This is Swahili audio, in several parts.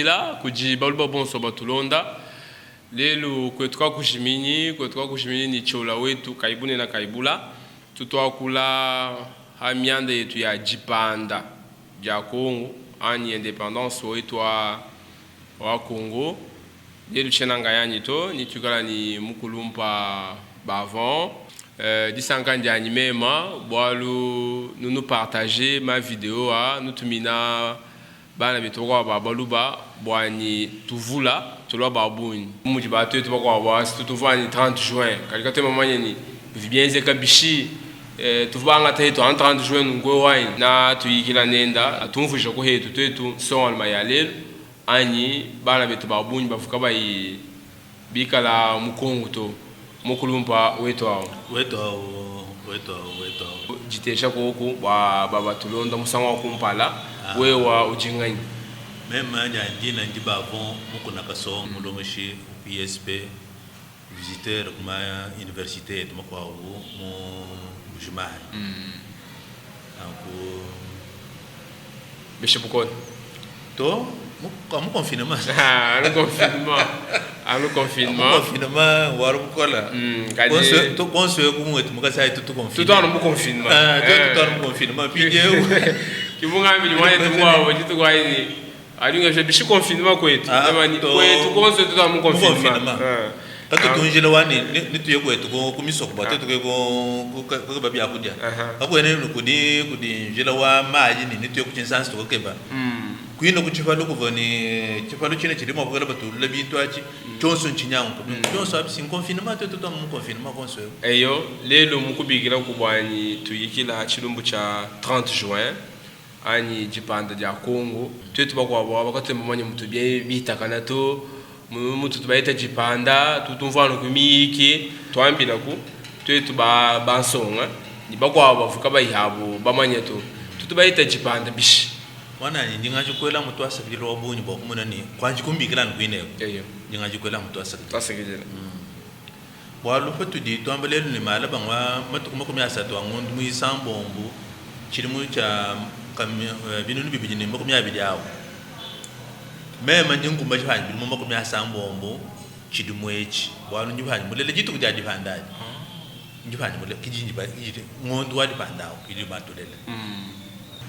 Kabila kuji baluba bonso batulonda lelo kwetuka kushimini ni chola wetu kaibune na kaibula tutwakula hamianda yetu ya jipanda ya Kongo ani independance wetu wa Kongo lelo chenanga yani to ni tukala ni mukulumpa bavon disanga ndiani mema boalu nous partager ma vidéo nous tumina bana bitoko babaluba bwani tuvula tolwa babuni muji batu tu bakwa ba tutuvani 30 juin kalika te mamanye ni vibienze kabishi tuvanga te to 30 juin ngwe wine na tuyikila nenda atumfusha ko hetu tetu son almayalel ani bana bitu babuni bafuka bayi bikala mukongo to mukulumpa wetu jitesha koko ba baba tulonda musanga kumpala wewa ujingani mema njina ndibavon mukuna kaso mulongoshi PSP visiteur kuma université de makwa mu jumai anko bishe bukon to mu confinement le confinement waru kola to konso ku mutu mukasa itu confinement tout mu confinement pije kibunga mbi mwaye tumwa wajitu kwa hizi alinga je bishi confinement kwetu jamani kwetu konso tout mu confinement tatu tunjile wani nituye kwetu ko kumiso kubate tuke ko babi akudya akwene kudi njila wa maji ni nituye kuchinsansi to keba kwino kuchifalo kuvoni chifalo chine chilimo kugala batu labintu achi chonso nchinyango chonso abisi confinement to mu confinement konso eyo lelo mukubikira kubwani tuyikila chilumbu cha 30 juin ani jipanda ya Kongo twetu bakwa bakatemba manye mutu bye bitakana to mutu tubaita jipanda tutumvano kumiki twambila ku twetu bansonga ni bakwa bavuka bayihabo bamanye to tutubaita jipanda bishi wana ni ndinga jikwela mutu asabilo obunyi bokumuna ni kwanji kumbikira nkwine eyo ndinga jikwela mutu asabilo bwalu fetu di twambelelo ni mala bangwa matukuma kumyasa to ngundu muisambombu chilimu cha binunu bibiji ni makumya bidiao mema njingu mbaji bimu makumya sambombo chidumwechi bwalu njibani mulele jitu kujaji pandaji njibani mulele kijinji ba yite ngondu wadi pandao kiji batulele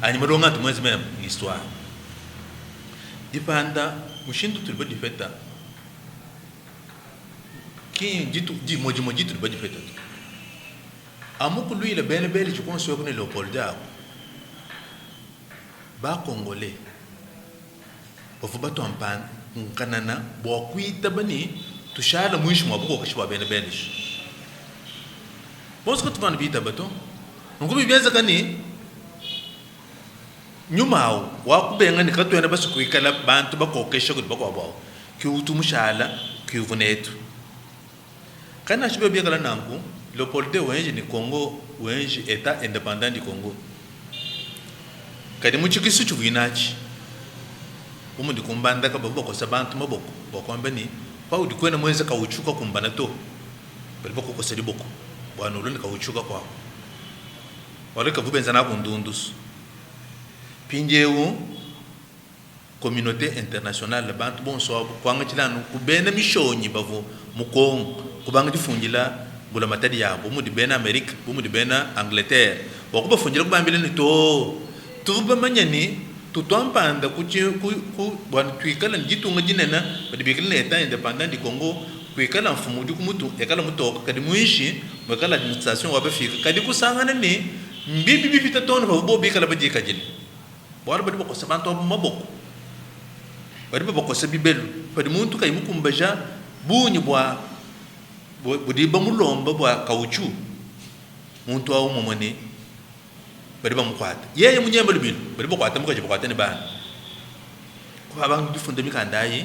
ani madonga tumwezi mema histoire dipanda mushindu tulibo difeta ki jitu ji moji tulibo difeta amukulu ile bele chikonso yakune Leopold ba Congolais bafuba to ampan kanana bo kuita bani tushala mwishi mwabuko kashwa bene bosko tufana bita bato ngubi byenza kani nyumao wakubenga ni katwena basikuikala bantu bakokesha kuti bakwabo ki utumushala ki uvunetu kana shibe byakala nangu Leopold wenje ni Congo wenje état indépendant du Congo kadi muchikisu chuvinachi umundi kumbanda ka babo kosabantu maboko bokombe ni pa udikwena mweza ka uchuka kumbana to baliboko kosali boko bwana uluni ka uchuka kwa wale ka vubenza na kundundus pinjewu communauté internationale bantu bonso kwanga chilanu kubena mishonyi bavu mukongo kubanga difungila bula matadi yabo umudi bena America umudi bena Angleterre wakuba fungila kubambile ni to tuba manyani tutwampanda ku bwana twikala njitunga jinena badibikila état indépendant du Congo kwikala mfumu di kumutu ekala mutoka kadi muishi mwekala administration wabafika kadi kusangana ni mbibi bifita tono babo bikala bajika jini bwana badi bako sabanto maboko badi bako sabibelu badi muntu kay mukumbaja bunyi bwa budi bamulomba bwa kauchu muntu wa umomoni bari bamukwata yeye munyemba lubino bari bakwata mukaje bakwata ni bana ko abantu difunda mikandayi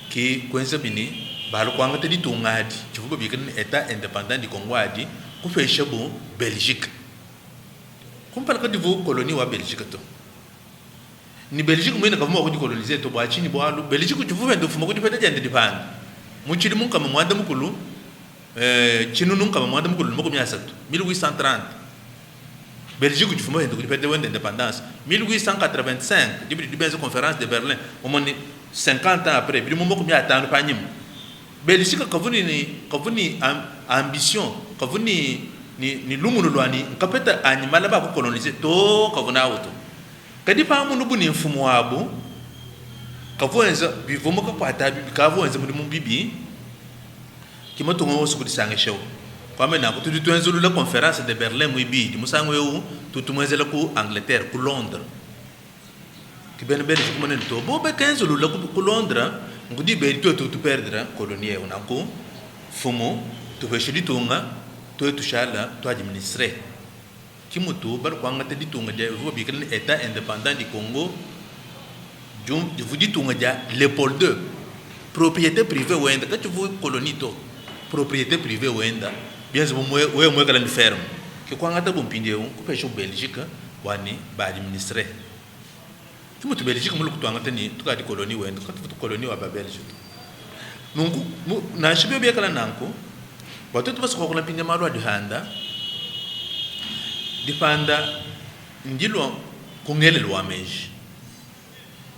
ki kwenza bini balo kwanga tedi tungadi chivugo bikini état indépendant du Congo adi ku fesha bo Belgique kumpala ka divu colonie wa Belgique to ni Belgique mwina kavuma ko coloniser to bwa chini bwalo Belgique chivuve ndo fuma ko difeta jende dipanda muchiri munka mwanda mukulu chinu nunka mwanda mukulu moko myasatu 1830 Belgique fuma ndo difeta wende indépendance 1885 dibri dibenze conférence de Berlin omoni 50 ans après bi mo ko mi atanu pa nyim Belgique kavuni ambition kavuni ni lumunu lwani kapeta anyimala ba ko coloniser to kavuna auto kadi pa mu nubu ni mfumo wabo kavwenza bivomo ka kwata bi kavwenza mu bibi kimoto ngo su kudisanga show kwa mena ko tudu twenzulu la conférence de Berlin mu bi di musango eu tutu mwenzela ku Angleterre ku Londres ki ben Belgique mo ne to bo be 15 lu la ku Londres ngudi be to tu perdre colonie on ko fumo to be shidi tunga to shala to administrer kimutu bar ko ngata di tunga de vo bi kan état indépendant du Congo jum je vous dis tunga ja Léopold II propriété privée wenda ka tu vous colonie to propriété privée wenda bien zo mo kala ni ferme ki ko ngata bom pinde on ko pe Belgique wani ba administrer tu Belgique mo ko ngata ni to ka di colonie wenda ka tu colonie wa ba Belgique nungu na shibe be kala nanko watu basi ko kula pinde malo di handa dipanda ndilo ko ngele lo ameji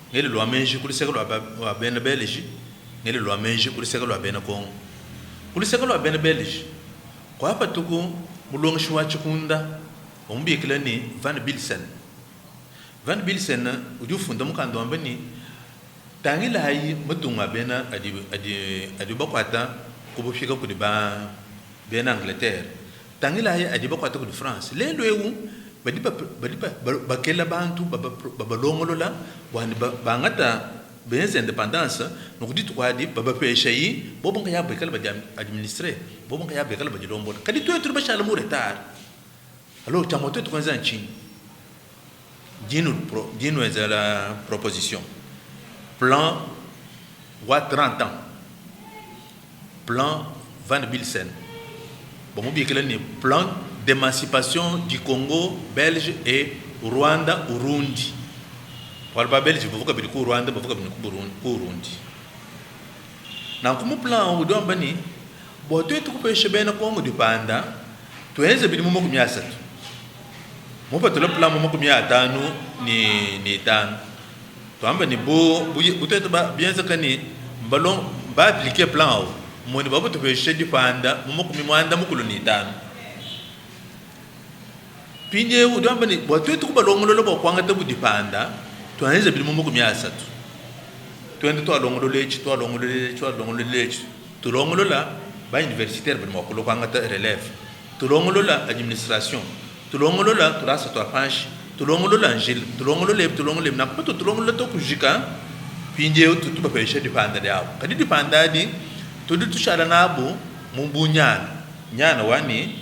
ngele lo ameji kuli sekalo wa ben Belgique ngele lo ameji kuli sekalo wa ben Congo kuli sekalo wa ben Belgique ko hapa tuko mulongo shwa chikunda ombi kila ni Van Bilsen uju funda mukando ambani tangila hayi mutunga bena adi bakwata ko bofika ko ba bena Angleterre tangila hayi adi bakwata ko France lelo ewu bakela bantu babalongolola wani bangata benze indépendance no kudit ko adi baba pesha yi bobo nga yabe kala ba administrer bobo nga yabe kala ba jilombola kadi to ba shala mu retard alors tamoto to kwanza nchini dino est la proposition plan wa 30 ans plan Van Bilsen bon mo bi kala ni plan d'émancipation du Congo belge et Rwanda Urundi walba Belgique bavuga biri ku Rwanda bavuga biri ku Burundi na kuma plan o do mbani bo to etu ku peshe bena Congo dipanda tuenze biri mu ku myasatu mo patolo plan mu ku myatanu ni tanu to amba ni bo buteto ba bien zakani ballon ba appliquer plan o mo ni babu to peshe dipanda mu ku mwanda mu ku ni tanu pinye o do mbani bo to etu ku balongo lo bo kwanga tabu dipanda tuanze bili mumu kumyasatu tuende to alongolo lechi to longolo la ba universitaire bili makolo kwanga ta relève to longolo la administration to longolo la to rasa to apanche to longolo la angel to longolo le na ko to longolo to kujika pinje to ba peshe dipanda yao kadi dipanda di to du shala nabo nyana wani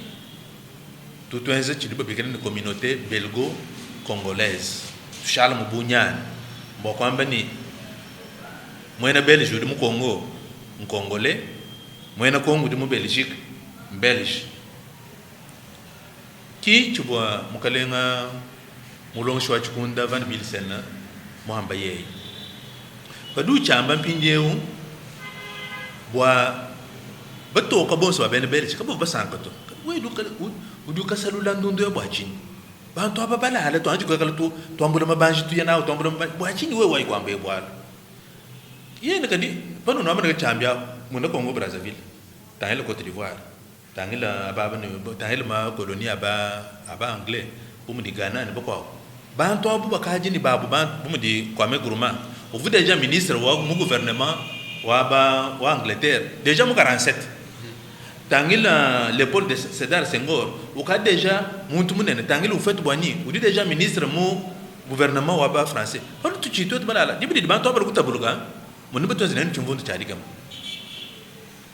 to tuenze chidi ba bikene communauté belgo congolaise shala mubunyani mbokwamba ni mwena Belgique di mu Congo Congolais mwena Congo di mu Belgique Belge ki chubwa mukalenga mulongo shwa chikunda Van Bilsen muhamba yeye badu chamba mpinjeu bwa batoka bonso wa Belgique kabo basankato we duka salula ndondo ya bwachini bantu ababala hala to anji kwakala to ambula mabanji tu yana to ambula bwachini we wai kwambe bwalo yene kadi bano no amana chambia muna Congo Brazzaville tangela Côte d'Ivoire tangela ababa ne tangela ma colonie aba anglais bumu di Ghana ne bako bantu abu bakaji ni babu bumu di Kwame Nkrumah au vu déjà ministre wa mu gouvernement wa Angleterre déjà mu 47 tangila Léopold Sédar Senghor ou ka déjà muntu munene tangila ufetu bwani udi déjà ministre mu gouvernement wa ba français par tu chito to balala dibidi bantu abala kutabuluka muni beto zinen chumvundu chadikam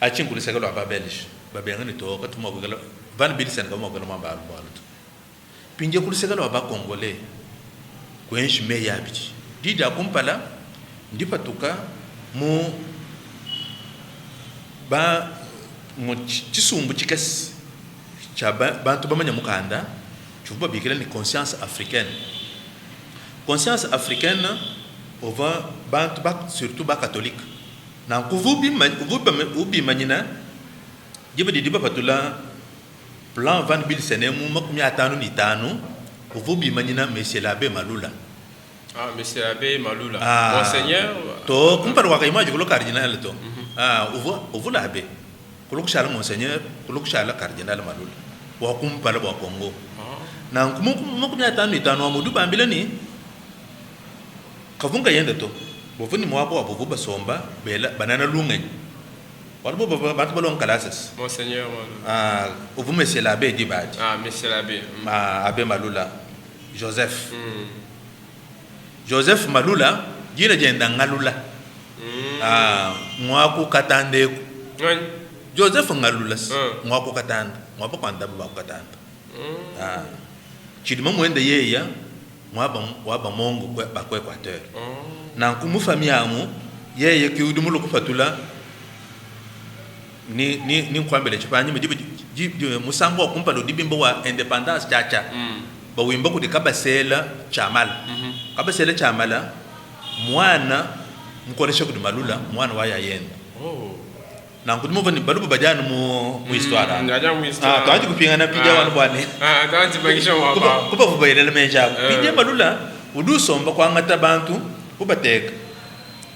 achin kuli segalo aba Belge ba bengani to ka tuma bugala Van Bilsen ka mo galo mamba alutu pinje kuli segalo aba congolais kwenshi me yabiti dida kumpala ndipatuka mu ba mo chisumbu chikas chaba bantu bamanya mukanda chuba bikela ni conscience africaine ova bantu ba surtout ba catholique na kuvubi manyina jibe di patula plan Van Bilsen mu makumi atanu ni tanu kuvubi manyina monsieur l'abbé Malula Ah, monsieur l'abbé Malula. Ah. Monseigneur. To kumpara wa kaima julo cardinal to. Uvu l'abbé. Kulo kushala monseigneur, kulo kushala cardinal Malula. Wa kumpara wa Congo. Na kumu ya tano amudu bambila ni kavunga yenda to. Bovuni mwapo wa bovu basomba bela banana lunga. Walbo bantu balon classes. Monseigneur Malula. Uvu monsieur l'abbé Dibadi. Ah, monsieur l'abbé. Abbé Malula. Joseph. Joseph Malula, jina jenda ngalula. Mwaku katande. Joseph Ngalula. Mwaku katanda. Mwaku kwanda baba katanda. Chidima mwende yeya mwaba mongo kwa Equateur. Na kumu famille amu yeye kiudumu lokupatula ni kwambele chipanyi musango kumpa lo dibimbo wa independence chacha. Ba wimbo kudi kabasela chamala. Kabasela chamala mwana mkoresha kudi Malula mwana wa yayenda. Na nkudi mva ni balubu bajana mu histoire. Ndaja mu histoire. Twaji kupingana pija wanu bwane. Twaji bagisha waba. Kuba kubayele menja. Pija Malula udu somba kwa ngata bantu kubateka.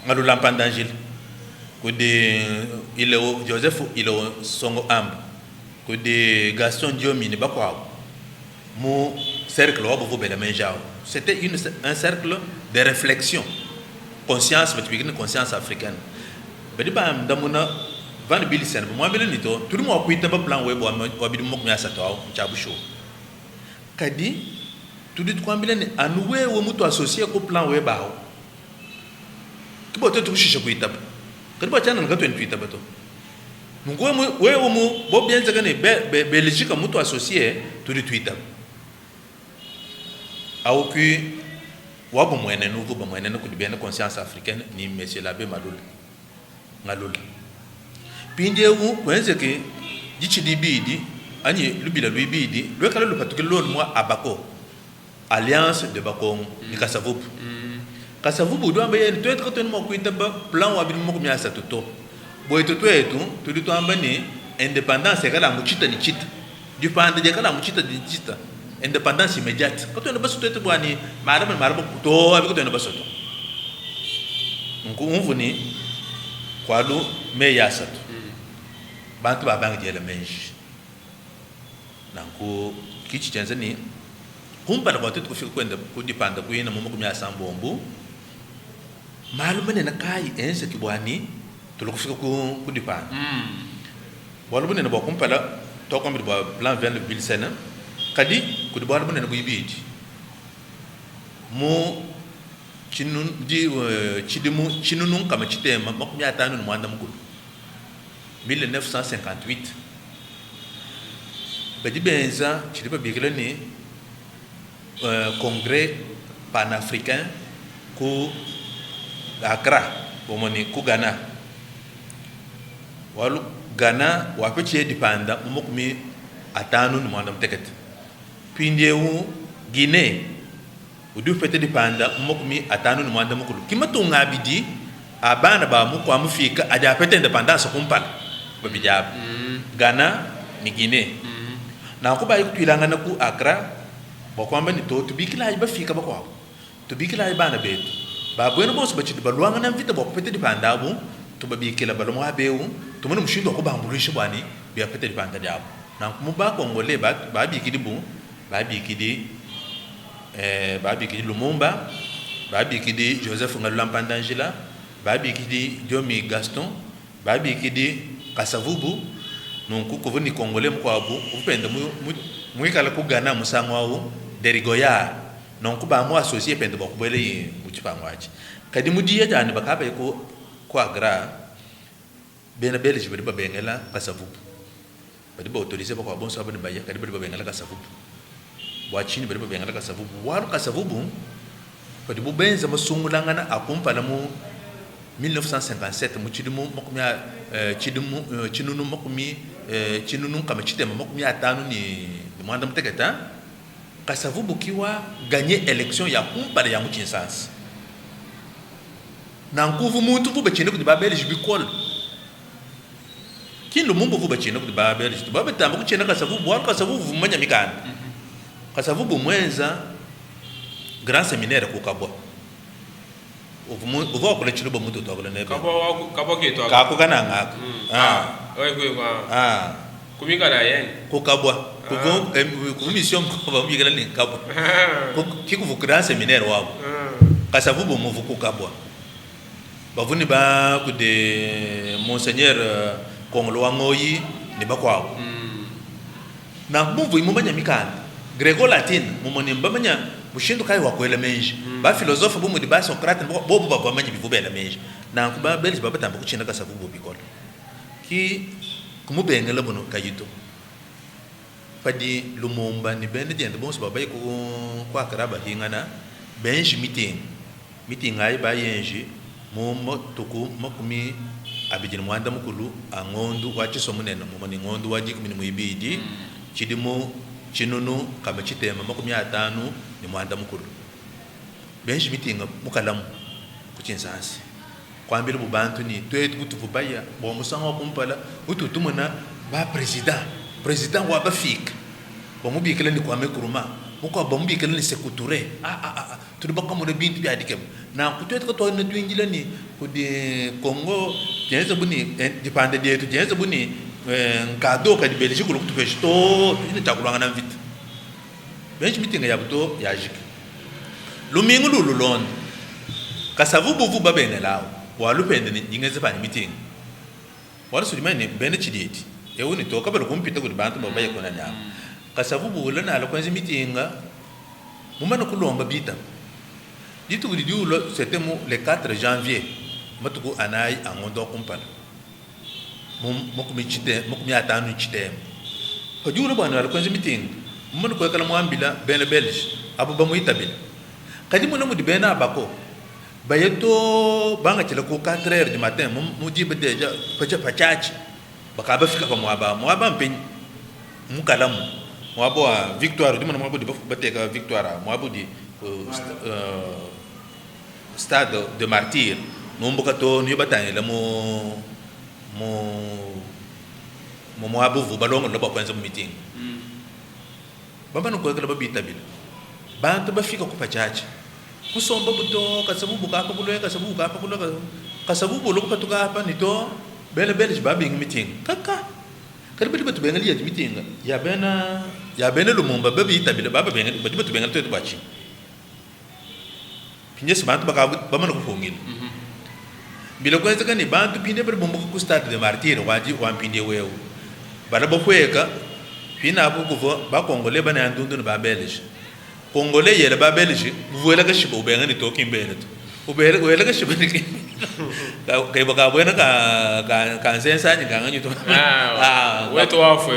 Malula mpandangile. Kudi ile Joseph ile songo amba. Kudi Gaston Diomini bakwa. Mon cercle c'était un cercle de réflexion, conscience, mais conscience africaine. Mais damuna van bilisen, moi belenito, tout le monde a plan web ou abidu mokmia satao, chabusho. Kadi, tout dit quoi bilen anoué ou muto associé au plan web bao. Kibote tu shisha kuita. Kadi ba chana ngato en kuita bato. Mungu wewe mu bo bien zakane Belgique muto associé tout dit Twitter. Au que wabo mwene nouveau ba mwene ko dibena conscience africaine ni monsieur l'abbé Malula ngalula pinde wu wenze ke dichi dibidi ani lubila luibidi le kala le patuke lon moi abako alliance de bakongo ni kasavubu do ambe to être to mo ko itaba plan wa bi mo ko miasa toto boy toto etu to di to ambani indépendance kala mu chita ni chita du pande de kala mu chita di chita indépendance immédiate. Quand on a besoin de boani, madame, to avec on a besoin. On venu kwalo me yasatu. Bantu ba bangi ele menji. Nanko kichi Tanzania. Kumpa na watu kufika kwenda kudipanda kuina mumo kumya sambombo. Malume na kai ense kibwani tulokufika kudipanda. Walume na bakumpa la tokombi ba plan vers le Bilsena. Kadi kudibwala bune nabuyibidi mo chinun di chidimu chinunun kama chitema makumi atano ni mwanda mukulu 1958 badi benza chidiba bigila ni congrès panafricain ku Accra bomoni ku Ghana walu Ghana wapeche dipanda mukumi atano ni mwanda mtekete Pindeu Guinée udu fete dipanda mokumi atanu ni mwanda mukulu kimatunga abidi abana ba mu kwa mufika aja pete independance kumpala babijab Ghana ni Guinée na ko bayi twilanga na ku Accra bokwamba ni to tubikila ba fika bakwa tubikila bana betu ba bwena boso bachi balwanga na mvita bokwa pete dipanda bu to babikila balomo abeu to mun mushindo ko bambulisha bwani biya pete dipanda diabo na kumba kongole ba bikidi bu babi kidi Lumumba babi kidi Joseph Ngalula Mpandangila babi kidi Diomi Gaston babi kidi Kasavubu nunku kuvuni Kongole mkwabu upenda mu kala ku Ghana musango awu derigoya nunku ba mu associé penda bakubele mu chipangwaji kadi mudiya jani bakaba ko Accra bena Belgique badi babengela Kasavubu badi ba autoriser bakwa bon sabane baya kadi badi babengela Kasavubu wachini bali babengala Kasavubu waru Kasavubu padi bubenza masungulangana akumpala mu 1957 mu chidimu makumya chinunu makumi chinunu kama chitema makumi atano ni mwanda mteketa Kasavubu kiwa gagner élection ya kumpala ya Kinshasa na nkuvu muntu vuba chine ku Belgique bikol kindu mumbo vuba chine ku Belgique baba tamba ku chine Kasavubu waru Kasavubu manya mikanda Kasavubu mwenza grand séminaire ku Kabwa uvo kule chiluba mutu to kule nebe kabo ke to ka ko kana ngaka oi ko ah kumika na yen ko kabwa ko mission ko ba mi gele kabwa ko kiku vukira seminaire wabo kasavu bo muvu ko kabwa bavuni ba ku de monseigneur Kongolo Wangoyi ni bakwao na muvu imumanya mikanda grego latin mumoni mbamanya bushindu kai wakwela menji ba philosophe bo mudi ba Socrate bo ba bamanyi bivubela menji na kuba belge baba tamba kuchinda kasavu bo bikola ki kumubengela bono kayito fadi lumumba ni bende jende bonso baba ko kwa karaba hingana benji meeting ai ba yenji mo tuku makumi abijin mwanda mukulu angondu wachi somunena mumani ngondu waji kumini muibidi chidimo chinunu kama chitema makumi atanu ni mwanda mukulu benji meeting mukalamu kuchinsansi kwambira bubantu ni twetu kutuvubaya bo musanga kumpala ututumuna ba president wa bafika bo mubikele ni kwame kuruma muko bo mubikele ni sekuture tulibaka mu bintu bya dikem na kutwetu ko na twingila ni ku de Congo jenze buni dipande de tu jenze buni nkado ka di Belgique ku tupesh to ni takulanga na vite benji meeting ya buto ya jike lumingu lululon kasavu buvu babene lao walupende ni ingeze pani meeting wala sulimani bene chiditi ewuni to kabalo kumpita ku bantu babaye kona nyama kasavu bulo na lo kwenzi meeting mumana kulomba bita ditu ku diulo c'était le 4 janvier matuku anai angondo kumpala mukumi chite mukumi atanu chite ko diulo bana lo kwenzi meeting mumana ko kala mwambila bene belge abu bamu itabila kadi muna mu di bena bako bayeto banga chila ko 4h du matin mu jibe deja pachachi baka bafika kwa mwaba mpeni mukalamu mwabo wa victoire di muna mwabo di bateka victoire mwabo di stade de martyr nomboka to ni batanye la mo mwabo vu balongo lo bakwenza mu meeting baba no ko kala babita bila bantu bafika ku pachachi kusomba buto kasabu bukapa kulo kasabu bolo katuka hapa nito bele jibabi meeting kaka kalibidi batu bengali ya meeting ya bena lumumba babi tabile baba bengali batu bengali to bachi pinje sebantu bama no kufungila bila kwenza kani bantu pinde ber bombo ku stade de martyr waji wampinde wewe bala bokweka fina abu kuvo ba kongole bana ndundu ba belge Congolais yele ba belge vuela ka shibo benga ni talking bene to ubele ka shibo ni ka baka buena ka sensa ni nganga nyuto weto wafo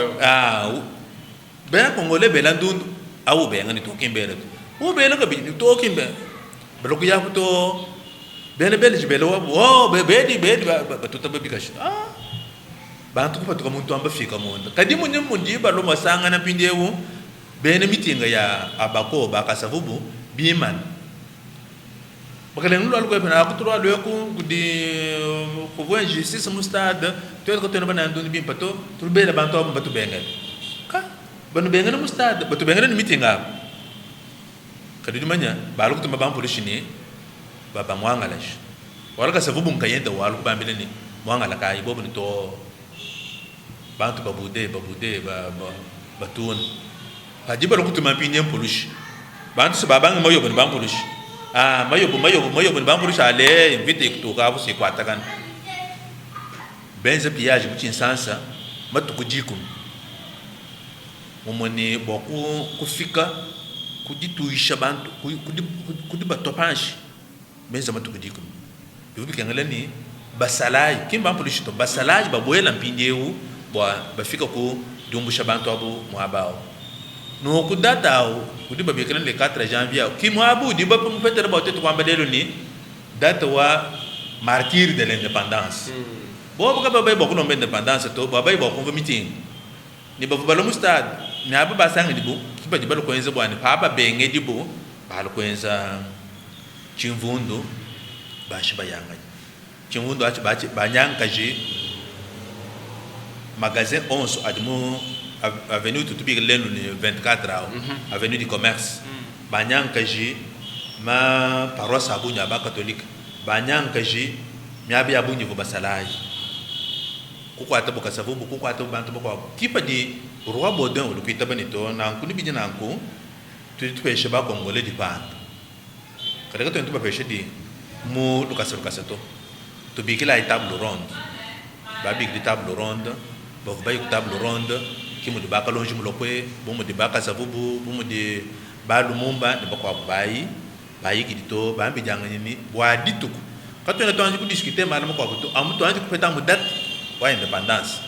bena Congolais bela ndundu awu benga ni talking bene to ubele ka bi talking be belo ku yafu to bene belge belo bedi ba tuta be bikashi bantu ko patuka muntu amba fika monde kadi munye mundi ba lo masanga na pindewu bene meeting ya abako bakasavubu biman bakale nulu alko pena akutro alo ko di ko voye justice mu stade to ko teno bana ndoni bim pato to bela banto batu bengal ka banu bengal mu stade batu bengal ni meeting a kadi manya balu ko tamba bam police ni baba mwangalash wala kasavubu nkayenda walu bambile ni mwangala kai bobu ni to bantu babude batun hajiba lo kutuma pinye polush bantu sababanga mayo bon bam polush mayo bon bam polush ale invite to ka bu se kwata kan benze piage buchin sansa matuku jikum momone boku kufika kujituisha bantu kudi batopanshi benze matuku jikum bibi kengala ni basalai kim bam polush to basalai baboyela mpinyewu bafika ku dumbusha bantu abu muabao no kudata kudi babekana le 4 janvier ki moabu di ba mu fetere ba tetu kwamba delo ni date wa martyr de l'indépendance bo ba ba ba ko no indépendance to ba ba ko meeting ni ba ba lo mustad ni aba ba sanga di bo ki ba di ba ko enza bwani pa ba benge di bo ba lo ko enza chimvundo ba shi ba yanga chimvundo achi ba nyanga je magasin 11 admo avenue tutubi lenu ni 24 ans avenue du commerce banyang kaji ma paroisse abunya ba catholique banyanka ji miabi abunyi vo basalai kukwata boka savubu kukwata bantu boka kipa di roi Baudin lu kuita banito na kuni biji na nku tu peshe ba Congolais di pan kada ka tu ba peshe di mu lukasa to to bikila table ronde ba big di table ronde ba vai table ronde ki mu di ba ka longe mu lokwe bo mu di ba ka savubu bo mu di ba lumumba de ba kwa bai bai ki to ba mbi janga ni wa dituku ka tu na to anji ku discuter ma na ko to amu to anji ku peta mu date wa indépendance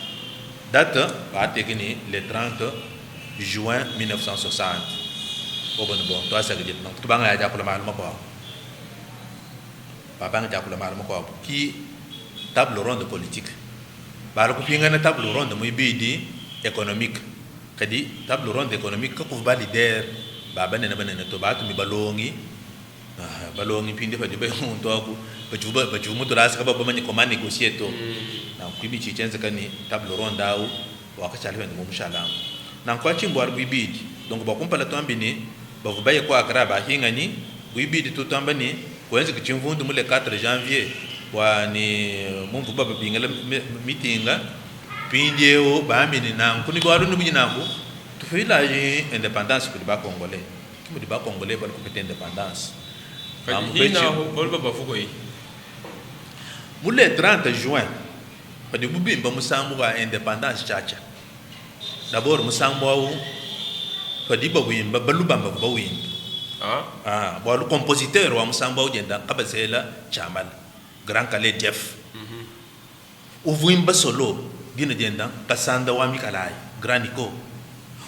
date ba te kini le 30 juin 1960 bon to asa ke dit to ba nga ja ko la ma ko ba ba nga ja ko la ma ko ki table ronde politique ba ko pinga na table ronde muy bidi économique kadi table ronde économique ko ba leader ba banene to ba to mi balongi pindi fa dibe on to aku ba jumu to ras ka ba mani ko mani négocier to na ku bi ci chenza kani table ronde au wa ka chale mo mushala na ko chimbo ar bibidi donc ba kumpala to ambini ba ku baye ko akra ba hingani bibidi to tambani ko enze ki chimvundu mu le 4 janvier wa ni mumvu ba bingala meetinga pindi o ba ambini na ku ni ba ru ni binangu to fila indépendance ku ba congolais ki mu ba congolais ba ko pete indépendance Ina bolba bafuko yi mule 30 juin padi bubimba musambu wa indépendance chacha d'abord musambu wa padi ba wimba balubamba ba wimba bo le compositeur wa musambu wa jenda kabasela chamal grand calais Jeff uvimba solo dina jenda kasanda wa mikalai grand nico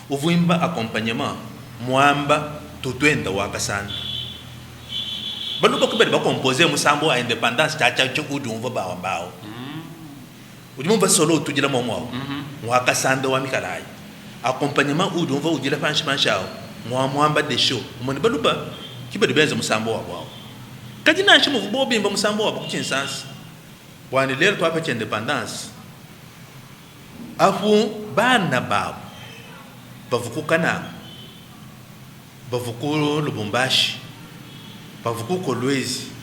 uvimba accompagnement mwamba tutwenda wa kasanda baluba ko ba composer musambo a indépendance chacha chuku dumva ba mbao udumva solo tujila momo mwa kasanda wa mikalai accompagnement udumva udila panchao mwa mwamba de show umoni baluba kiba de benza musambo wa bwao kadi na shimu vubo bimba musambo wa bukin sans wani lero to apa indépendance afu bana ba bavuku kana bavuku Lubumbashi bavuku Kolwezi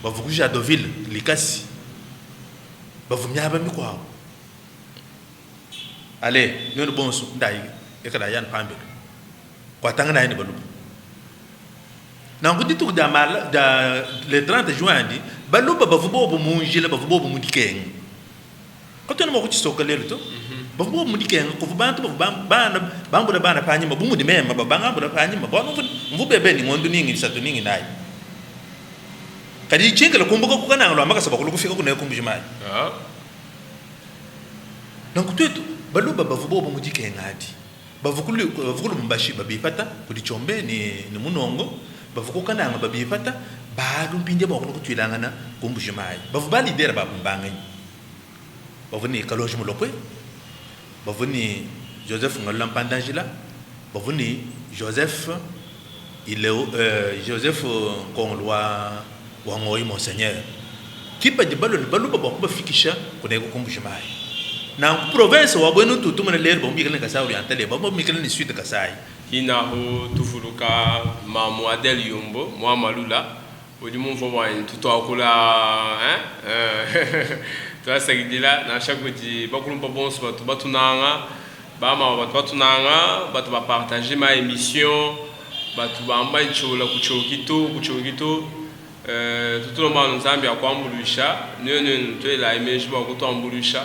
bavuku Jadoville Likasi bavumyaba mikwao ale nyono bonso ndai ekada yan pambe kwa tanga na ni balu na ngudi tu da mal da le 30 juin di balu bavubo bo munjila bavubo bo mudikeng ko to no ko tsokale to bavubo mudikeng ko bantu bana bambu da bana panyi mabumu di mema babanga bu da panyi mabono mvu bebe ni ngondu ningi satu ningi nai kadi chenga kumbuka ko kana ngalo makasa bakulu kufika kuna kumbujimai donc tout balu bavubo bo mudikeng adi bavukulu mbashi babifata kudi chombe ni munongo bavuko kana babifata balu mpinde bakulu kutwilangana kumbujimai bavubali dera babumbanga bavuni kaloji mulokwe bavuni Joseph Ngolampandangila bavuni Joseph Kongolwa wa ngoi monseigneur kipa di balu ba fikisha kuna kumbujimai na province wa bwenu tutu mena ler bombi kana kasa orientale bombi mikana ni suite kasai ina ho tufuluka mamu Adel Yombo mwa malula odi mon fo wa tutu akula to asagidila na chaque petit bakulu pa bon so batunanga ba ma batunanga batu ba partager ma émission batu ba mba chola kuchokito tutu ma nzambi akwambulisha nyo to la image ba kutambulisha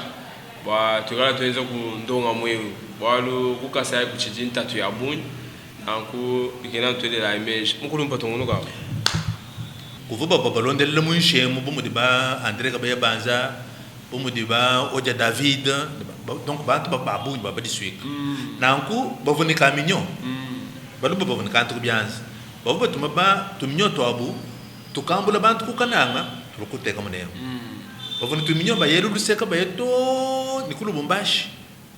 ba tukala tuweza kundonga mwewe walu kukasa kuchijinta tu ya bunyi nanku ikena tuwele la image mukulu mpato ngono kuvuba babalonde le munshe mu bumu diba André Kabaya Banza bumu diba Oja David donc bantu ba bunyi ba di suik nanku bavuni kaminyo balu bavuni kantu byanza bavuba tumaba tuminyo to abu tukambula bantu kukananga tulukuteka muneo bavuni tuminyo ba yelu luseka ba yeto nikulu Lubumbashi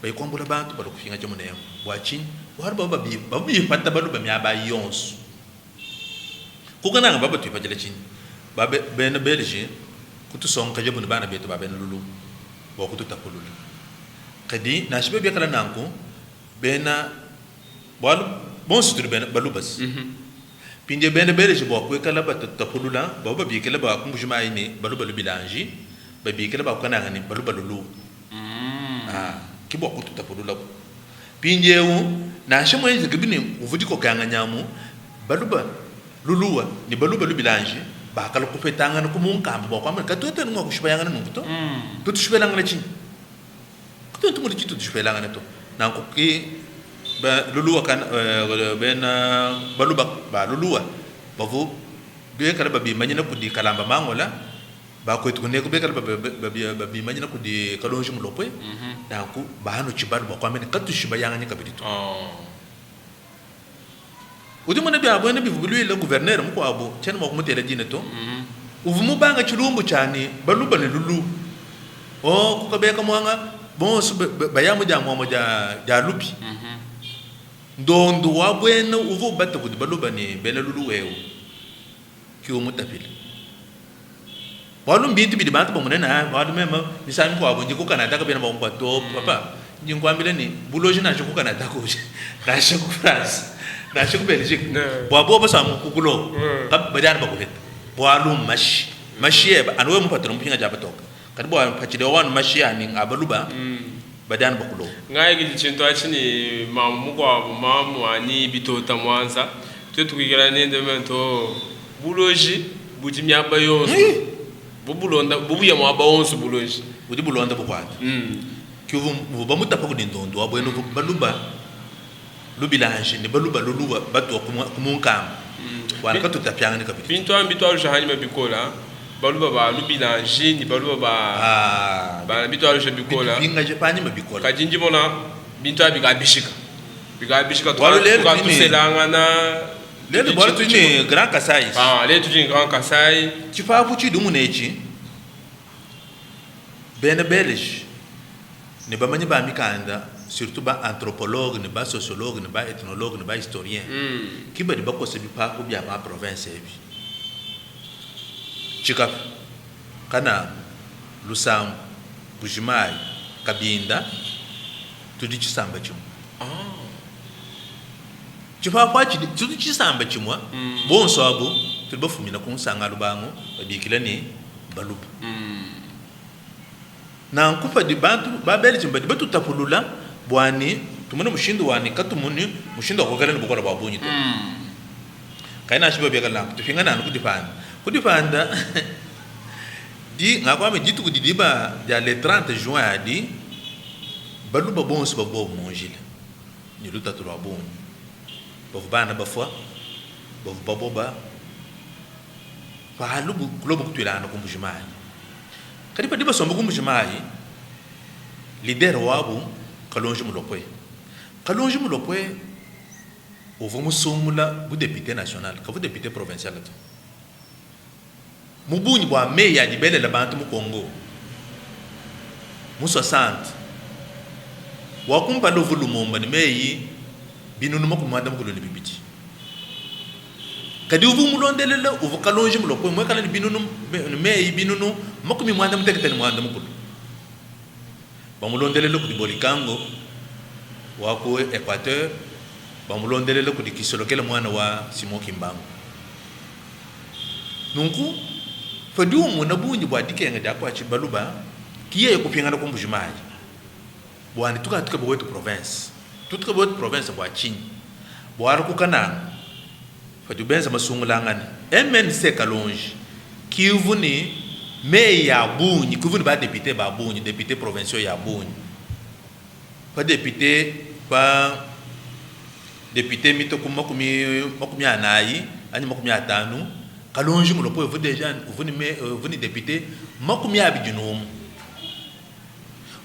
bayikwambula bantu balukufinga cyo munemo bwachini warba babi pata balu bamyaba yonso kukananga baba twipajele chini babe bena belge kutusonka jabuni bana beto babena lulu bokutu takululu kadi nashibe bekala nanku bena balu bonsu tur bena balu bas pinje bene bele je bo ko kala ba tapulula ba bi kala ba kum juma ini balu balu bilanji ba bi kala ba kana ngani balu balu lu ki bo ko tapulula pinje wu na shemo yize gibini uvudi ko kanga nyamu balu ba luluwa ni balu balu bilanji ba kala ko petanga no kumun kambo ba ko ka to ten ngo ko shibaya ngana nuto to shibela ngana chi to mo chi to shibela ngana to na ko ki ba luluwa kan ben balu ba luluwa ba vo be kala ba bi manyina ko di kalamba mangola ba ko to ne ko be kala ba bi manyina ko di kalonji mu lopwe na ko ba no chibar ba ko amene ka to shibaya ngani ka bidito udi mo ne bi abo ne bi vulu le gouverneur mo ko abo chen mo ko mo tele dine to uvu mo banga chulumbu chani balu ba ne lulu o ko ka be ka mo nga bon ba ya mo ja lupi ndondo wa bwena uvu bata kudi baluba ni bela lulu wewe ki o mutapile walu mbintu bidi bantu bamunena walu mema misani kwa bunji ko Canada ka bena ba to papa njingwambile ni buloji na ko Canada ko na ko France na ko Belgique bo basamu kukulo ka badana ba ko het walu mashi ba anwe mu patron mpinga jaba toka kadi bo pachide wan mashi ani abaluba badan bakulo ngai gili chinto achini mamu kwa mamu ani bitota mwanza tukigera nende mento buloji bujimya bayonso bubulonda bubuya mwaba onso buloji budi bulonda bukwata kivu bamuta pako nindondo abweno baluba lubilanji ni baluba luluwa batu kumunkam wana katu tapyanga ni kabiti bintu ambito alushahani mabikola baluba ba lubilanji ni baluba ba bintu alusha bikola binga je pani mabikola kajinji mona bintu abiga bishika to selanga na le bora tu ni Grand Kasai le tu ni Grand Kasai tu fa fuchi dumu nechi bene belge ne ba mani ba mikanda surtout ba anthropologue ne ba sociologue ne ba ethnologue ne ba historien ki ba di ba ko se bi pa ko bia ma province bi chika kana Lusam Bujimai Kabinda tudi chisamba chimu chifa kwachi tudi chisamba chimwa bon sabo tuba fumina kun sanga lubango babikila ni baluba na nkufa di bantu babeli chimba di batu tapulula bwani tumune mushindo wani katumuni mushindo ko kala bukora babunyi to kaina shiba bekala tufinga na kudifanda di ngakwame ditu kudidiba ya le 30 juin adi baluba bon so babo mongile ni luta to babon bof bana bafwa bof baboba fa lubu globo kutulana kumbujimai kadipa diba sombo kumbujimai leader wabu kalonji mulopwe ovomo somula bu député national ka bu député provincial to mubunyi bwa meya di bele la bantu mu Congo mu 60 wa kumpa lo volumomba ni meyi binunu mako madam ko lo bibiti kadi uvu mulondele la uvu kalonji mulopwe mo kala ni binunu meyi binunu mako mi madam tekete ni madam ko ba mulondele lo ko di bolikango wa ko Equateur bamulondele le kudikisolokela mwana wa Simon Kimbangu nunku fadiu muna bunyi bwa dikenga dakwa chibaluba kiye kupingana ko mbujimaji bwani tuka bwetu province tuka bwetu province bwa chini bwara kukana fadiu benza masungulangani MNC Kalonji kivuni meya bunyi kivuni ba député ba bunyi député provincial ya bunyi pa député pa député mito makumi anayi ani makumi atanu Kalonji mulopwe vous déjà vous ni député makumi abidinum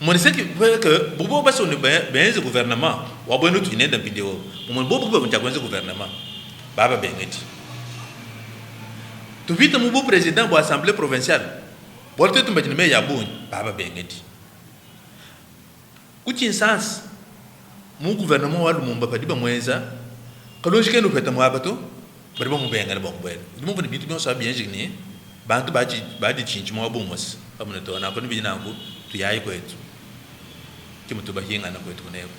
mon c'est que bobo baso ne benze gouvernement wa bono tu ne ndampi dewo mon bobo ba mta kwenze gouvernement baba bengeti tu vite mu président de l'assemblée provinciale bolte tu mbajine me ya buni baba bengeti kuti sens mu gouvernement wa lumumba pa diba mwenza Kalonji kenu peta mu abato bari ba mu benga ba ko bene mu bani bitu bi on sa bien jigni bantu ba di chinchi mo bomos amuna to na ko ni bina ko tu yayi ko etu ki mutu ba hinga na ko etu ne ko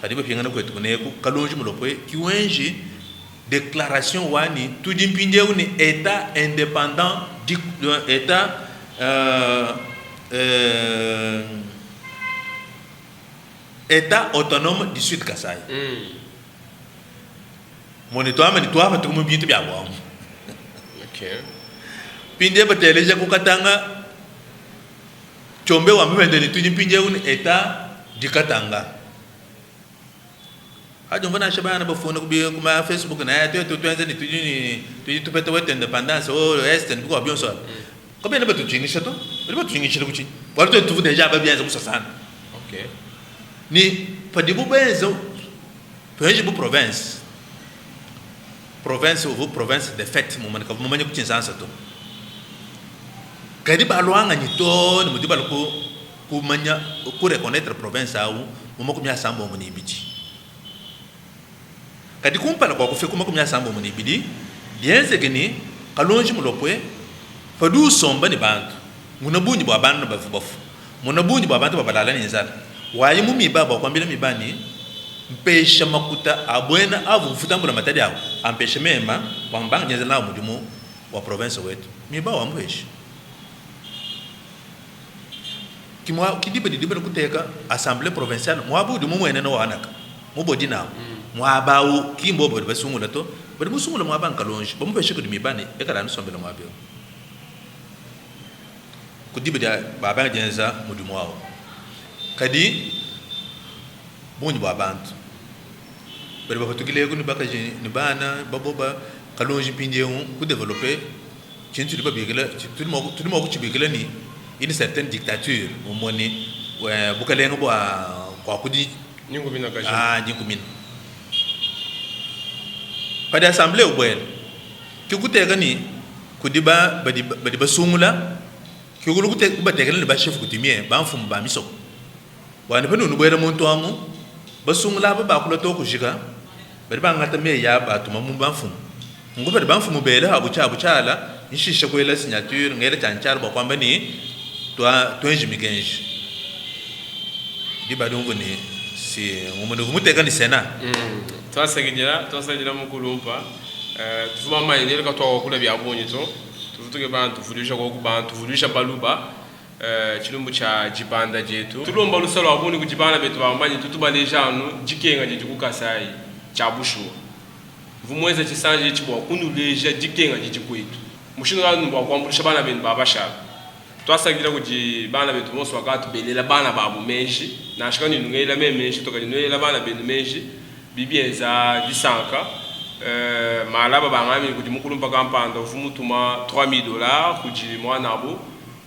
adi ba hinga na ko etu ne ko Kalonji mu lopwe ki wenji déclaration wani tudi mpinde ni état indépendant du état état autonome du Sud Kasai. Monitoa manitoa matumu bintu bya bwa. Okay. Pinde bateleja kukatanga chombe wa mwende ni tudi mpinde ni état du Katanga. Hajo mbona shabana bafuna kubi kuma Facebook na yato tuanze ni tudi tupete wetu independence est ni kwa bionso. Combien de temps tu inities toi? Il va tu initier le couchi. Voilà tu trouves déjà bien ça ça. OK. Ni pas de benzo. Peut-être pour province. Province ou province de fête moment que tu sens ça toi. Kadi balwanga ni to ni mudiba ko manya ko reconnaître province au moment que mya sambo moni bidi. Kadi kumpala kwa kufe kuma kumya sambo moni bidi. Bien c'est que ni kalonji mulopwe Fadu somba ni bantu. Munabunyi bwa bantu bafubafu. Munabunyi bwa bantu babalala ni nzala. Wayi mu mibaba kwambira mibani mpesha makuta abwena avu mfutambula matadi yao. Ampesha mema wambanga nyenza na mudimu wa province wetu. Miba wa mpesha. Kimwa kidibe kuteka assemblée provinciale mwabu dimu mwene no wanaka. Mubodi nawo. Mwabawu kimbo bodi basungula to. Bodi musungula mwabanga kalonji. Bampesha ku mibani ekala nsombela mwabyo. Kudibe dia baba jenza mudumu wao kadi bonyi bwa bantu bari bafatukile ko ni bakaje ni bana baboba kalonji pinde on ku développer kintu di babigela tout mo ko cibigela ni une certaine dictature au moni bukalengo bwa kwa kudi Nyingo bina kaje nyingo min pada assemblée au bwel ki kutega ni kudiba badi basungula Kigulu kute kubategela ni ba chef kutimie ba mfumu ba miso wana penu nubwera muntu amu basungula ba kula to kujika bari ba ngata me ya ba tuma mu ba mfumu ngubere ba mfumu bele abuchala nishisha kwela signature ngere chanchar ba kwamba ni to enjimigenji di ba dongo ni si umuntu kumuteka ni sena twasegera mukulumpa tufuma mayele ka to kula bya bonyi to tuvuge bantu fulisha kwa kubantu fulisha baluba chilumbu cha jibanda jetu tulomba lusalo abuni kujibana betu bamanyi tutubalejanu jikenga jetu kukasai cha bushu vumweza chisanje chibwa kunuleja jikenga jetu kwetu mushino ga numba kwambulisha bana benu babasha twasagira kujibana betu moso wakati belela bana babu menji na shikani nungela memenji toka nungela bana benu menji bibienza disanka malaba bangami kuti mukulumpa kampanda ufumutuma $3000 kuti mwana abu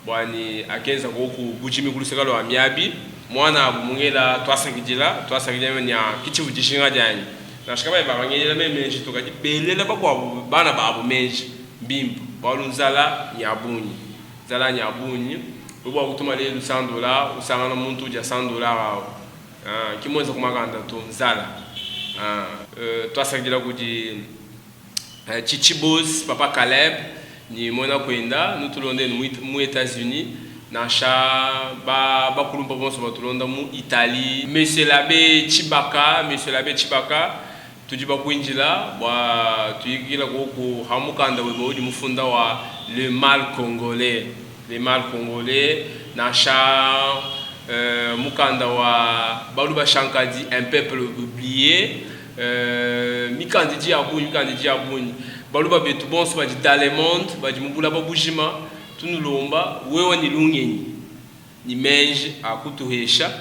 bwani akenza goku kuchimi kuluseka lo amyabi mwana abu mungela twasangijila nya kichivu chishinga jani na shikaba bangela memenji tokaji belela bakwa bana babu menji mbimba balunzala nyabunyi ubwa kutuma le $100 usangana muntu ja $100 kimweza kumakanda to nzala twasangila kuti Chichibos papa Caleb ni mwana kwenda nutulonde mu États-Unis nasha ba kulumpa bonso batulonda mu Italie monsieur l'abbé Chibaka tujiba kuinjila bwa tuyigila ko hamukanda webo di mufunda wa le mal congolais nasha mukanda wa baluba shankadi un peuple oublié mikandiji abunyi baluba betu bonso baji Dalemont baji mubula babujima tunulomba wewe ni lunyenyi ni menji akutuhesha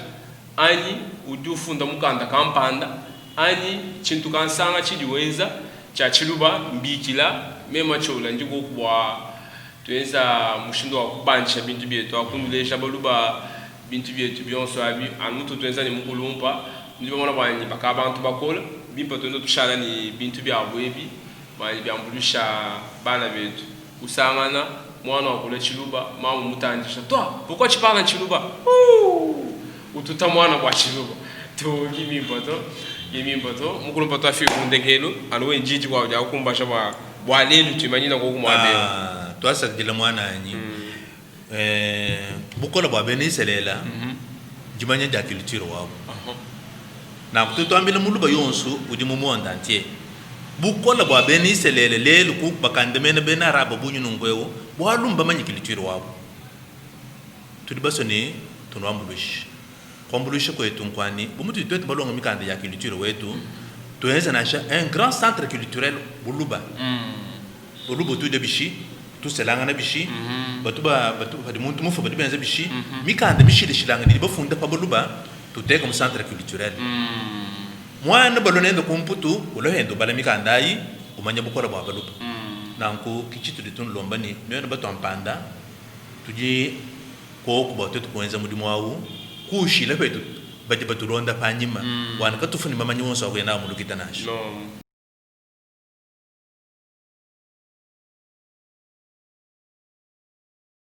ani udufunda mukanda kampanda ani chintu kansanga chidiwenza cha chiluba mbikila mema chola ndiko kubwa tuenza mushindo wa kubancha bintu byetu akunulesha baluba bintu byetu byonso abi anuto tuenza ni mukulumpa ndibo mona bwanyi bakabantu bakola bimpa tuendo tushala ni bintu byabwebi bali byambulisha bana betu usangana mwana wakula chiluba mama mutanjisha toa pokwa chipanga chiluba ututa mwana kwa chiluba to gimimpa to mukulumpa to afi kundengelo alwe njiji kwa ja kumbasha bwa lelu tumanyina ko kumwabe to asakila mwana anyi bukola bwa beniselela jimanya ja culture wabo na kututo ambile muluba yonsu udi mu monde entier bukola bwa beni selele lelu ku bakandemene bena raba bunyu nungwewo bwalumba manyi culture wabo tudi basoni tunwambulushi kwambulushi kwetu nkwani bumutu twetu balonga mikanda ya culture wetu tuenza nasha un grand centre culturel buluba buluba tu de bishi tu selanga na bishi batu badi muntu mufa badi benza bishi mikanda bishi de shilanga di bafunda pa buluba tuteka mu centre culturel mwana balonendo kumputu ulohendo bala mikanda yi umanya bukora bwa baluba nanko kichitu de tun lomba ni nyo batu ampanda tuji ko ko botetu kuenza mudimu wawu kushila kwetu bati batu ronda panyima wana katufuni mama nyonso agwena mu lukitanashi no